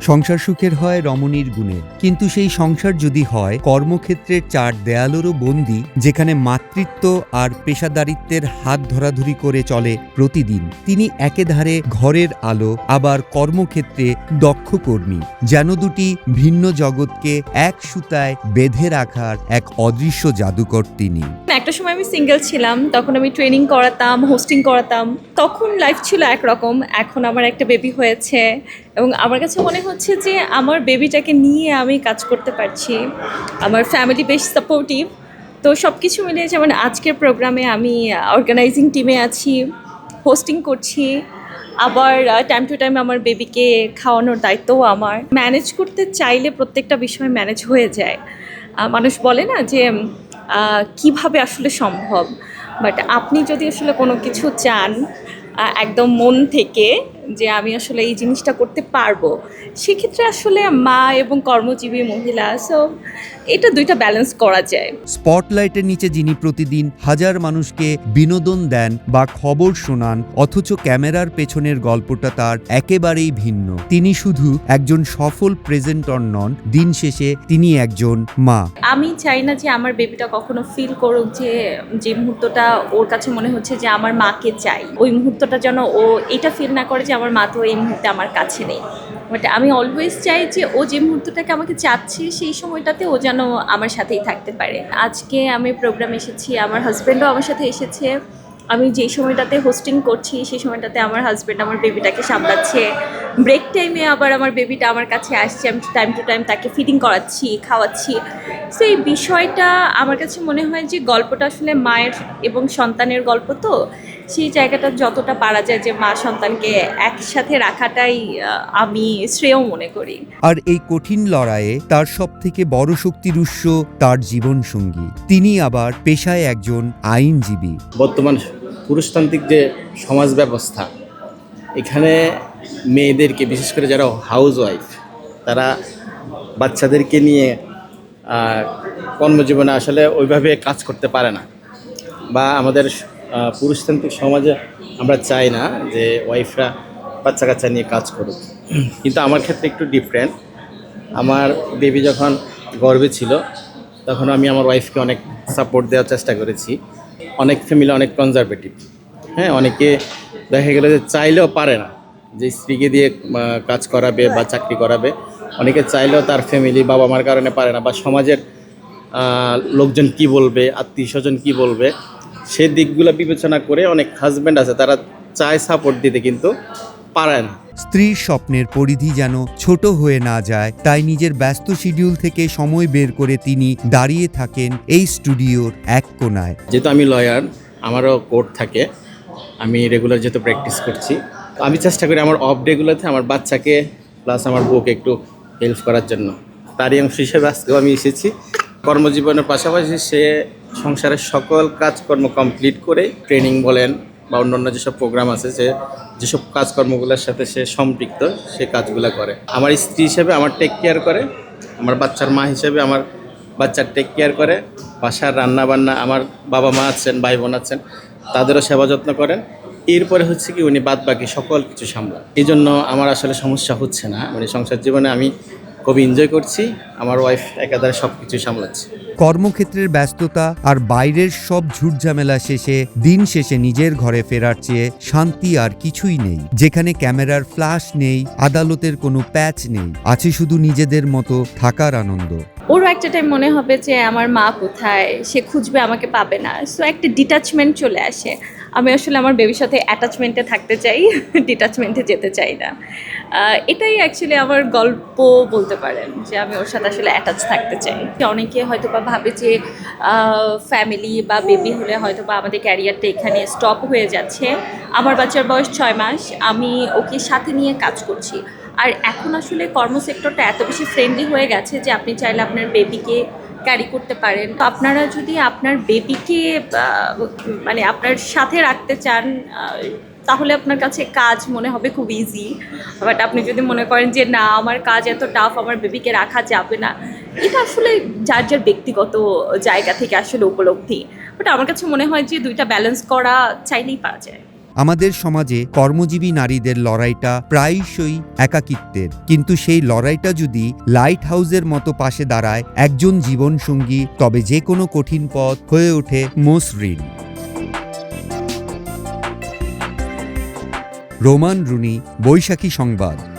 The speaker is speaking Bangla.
সংসার সুখের হয় রমণীর গুণে, কিন্তু সেই সংসার যদি হয় কর্মক্ষেত্রের চার দেয়ালেরও বন্দী, যেখানে মাতৃত্ব আর পেশাদারিত্বের হাত ধরাধরি করে চলে প্রতিদিন। তিনি একেধারে ঘরের আলো, আবার কর্মক্ষেত্রে দক্ষ কর্মী, যেন দুটি ভিন্ন জগৎকে এক সুতায় বেঁধে রাখার এক অদৃশ্য জাদুকর তিনি। একটা সময় আমি সিঙ্গেল ছিলাম, তখন আমি ট্রেনিং করাতাম, হোস্টিং করাতাম, তখন লাইফ ছিল একরকম। এখন আমার একটা বেবি হয়েছে এবং আমার কাছে মনে হচ্ছে যে আমার বেবিটাকে নিয়ে আমি কাজ করতে পারছি। আমার ফ্যামিলি বেশ সাপোর্টিভ। তো সব কিছু মিলিয়ে যেমন আজকের প্রোগ্রামে আমি অর্গানাইজিং টিমে আছি, হোস্টিং করছি, আবার টাইম টু টাইম আমার বেবিকে খাওয়ানোর দায়িত্বও আমার। ম্যানেজ করতে চাইলে প্রত্যেকটা বিষয় ম্যানেজ হয়ে যায়। মানুষ বলে না যে কিভাবে আসলে সম্ভব, বাট আপনি যদি আসলে কোনো কিছু চান একদম মন থেকে যে আমি আসলে এই জিনিসটা করতে পারবো, সেক্ষেত্রে আসলে মা এবং কর্মজীবী মহিলা, সো এটা দুইটা ব্যালেন্স করা যায়। স্পটলাইটের নিচে যিনি প্রতিদিন হাজার মানুষকে বিনোদন দেন বা খবর শোনান, অথচ ক্যামেরার পেছনের গল্পটা তার একেবারেই ভিন্ন। তিনি শুধু একজন সফল প্রেজেন্টর নন, দিন শেষে তিনি একজন মা। আমি চাই না যে আমার বেবিটা কখনো ফিল করুক যে মুহূর্তটা ওর কাছে মনে হচ্ছে যে আমার মাকে চাই, ওই মুহূর্তটা যেন ও এটা ফিল না করে যে আমার মা তো এই মুহূর্তে আমার কাছে নেই। বাট আমি অলওয়েজ চাই যে ও যে মুহূর্তটাকে আমাকে চাচ্ছে সেই সময়টাতে ও যেন আমার সাথেই থাকতে পারে। আজকে আমি প্রোগ্রামে এসেছি, আমার হাজব্যান্ডও আমার সাথে এসেছে। আমি যেই সময়টাতে হোস্টিং করছি সেই সময়টাতে আমার হাজব্যান্ড আমার বেবিটাকে সামলাচ্ছে। ব্রেক টাইমে আবার আমার বেবিটা আমার কাছে আসছে, আমি টাইম টু টাইম তাকে ফিডিং করাচ্ছি, খাওয়াচ্ছি। সো এই বিষয়টা আমার কাছে মনে হয় যে গল্পটা আসলে মায়ের এবং সন্তানের গল্প, তো সেই জায়গাটা যতটা পারা যায় যে মা সন্তানকে একসাথে রাখাটাই আমি শ্রেয় মনে করি। আর এই কঠিন লড়াইয়ে তার সবথেকে বড় শক্তির উৎস তার জীবনসঙ্গী। তিনি আবার পেশায় একজন আইনজীবী। বর্তমান পুরুষতান্ত্রিক যে সমাজ ব্যবস্থা, এখানে মেয়েদেরকে, বিশেষ করে যারা হাউস ওয়াইফ, তারা বাচ্চাদেরকে নিয়ে কর্মজীবনে আসলে ওইভাবে কাজ করতে পারে না। বা আমাদের পুরুষতান্ত্রিক সমাজে আমরা চাই না যে ওয়াইফরা বাচ্চা কাচ্চা নিয়ে কাজ করুক, কিন্তু আমার ক্ষেত্রে একটু ডিফারেন্ট। আমার বেবি যখন গর্ভে ছিল তখন আমি আমার ওয়াইফকে অনেক সাপোর্ট দেওয়ার চেষ্টা করেছি। অনেক ফ্যামিলি অনেক কনজারভেটিভ, হ্যাঁ, অনেকে দেখা গেল যে চাইলেও পারে না যে স্ত্রীকে দিয়ে কাজ করাবে বা চাকরি করাবে। অনেকে চাইলেও তার ফ্যামিলি বাবা মার কারণে পারে না, বা সমাজের লোকজন কি বলবে, আত্মীয় স্বজন কী বলবে, সে দিকগুলো বিবেচনা করে অনেক হাজব্যান্ড আছে তারা চায় সাপোর্ট দিতে কিন্তু পারে না। স্ত্রীর স্বপ্নের পরিধি যেন ছোট হয়ে না যায়, তাই নিজের ব্যস্ত শিডিউল থেকে সময় বের করে তিনি দাঁড়িয়ে থাকেন এই স্টুডিওর এক কোনায়। যেহেতু আমি লয়ার, আমারও কোর্ট থাকে, আমি রেগুলার যেহেতু প্র্যাকটিস করছি, আমি চেষ্টা করি আমার অফ ডেগুলোতে আমার বাচ্চাকে প্লাস আমার বউকে একটু হেল্প করার জন্য। তারই অংশ হিসেবে আজকেও আমি এসেছি। কর্মজীবনের পাশাপাশি সে সংসারের সকল কাজকর্ম কমপ্লিট করে ট্রেনিং বলেন বা অন্যান্য যেসব প্রোগ্রাম আছে, সে যেসব কাজকর্মগুলোর সাথে সে সম্পৃক্ত, সে কাজগুলো করে। আমার স্ত্রী হিসেবে আমার টেক কেয়ার করে, আমার বাচ্চার মা হিসেবে আমার বাচ্চার টেক কেয়ার করে, বাসার রান্না বান্না, আমার বাবা মা আছেন, ভাই বোন আছেন, তাদেরও সেবা যত্ন করেন। এরপরে হচ্ছে কি উনি বাদ বাকি সকল কিছু সামলান। এই জন্য আমার আসলে সমস্যা হচ্ছে না, মানে সংসার জীবনে আমি খুবই এনজয় করছি। আমার ওয়াইফ একাধারে সব কিছু সামলাচ্ছে। কর্মক্ষেত্রের ব্যস্ততা আর বাইরের সব ঝুটঝামেলা শেষে দিন শেষে নিজের ঘরে ফেরার চেয়ে শান্তি আর কিছুই নেই, যেখানে ক্যামেরার ফ্ল্যাশ নেই, আদালতের কোনো প্যাচ নেই, আছে শুধু নিজেদের মতো থাকার আনন্দ। ওরও একটা টাইম মনে হবে যে আমার মা কোথায়, সে খুঁজবে, আমাকে পাবে না। সো একটা ডিটাচমেন্ট চলে আসে। আমি আসলে আমার বেবির সাথে অ্যাটাচমেন্টে থাকতে চাই, ডিটাচমেন্টে যেতে চাই না। এটাই অ্যাকচুয়ালি আমার গল্প বলতে পারেন, যে আমি ওর সাথে আসলে অ্যাটাচ থাকতে চাই। অনেকে হয়তো বা ভাবে যে ফ্যামিলি বা বেবি হলে হয়তো বা আমাদের ক্যারিয়ারটা এখানে স্টপ হয়ে যাচ্ছে। আমার বাচ্চার বয়স 6 মাস, আমি ওকে সাথে নিয়ে কাজ করছি। আর এখন আসলে কর্মসেক্টরটা এত বেশি ফ্রেন্ডলি হয়ে গেছে যে আপনি চাইলে আপনার বেবিকে ক্যারি করতে পারেন। তো আপনারা যদি আপনার বেবিকে মানে আপনার সাথে রাখতে চান, তাহলে আপনার কাছে কাজ মনে হবে খুব ইজি। বাট আপনি যদি মনে করেন যে না, আমার কাজ এত টাফ, আমার বেবিকে রাখা যাবে না, এটা আসলে যার যার ব্যক্তিগত জায়গা থেকে আসলে উপলব্ধি। বাট আমার কাছে মনে হয় যে দুইটা ব্যালেন্স করা চাইলেই পারা যায়। আমাদের সমাজে কর্মজীবী নারীদের লড়াইটা প্রায়শই একাকিত্বের, কিন্তু সেই লড়াইটা যদি লাইট হাউসের মতো পাশে দাঁড়ায় একজন জীবনসঙ্গী, তবে যে কোনো কঠিন পথ হয়ে ওঠে মসৃণ। রোমান রুনি, বৈশাখী সংবাদ।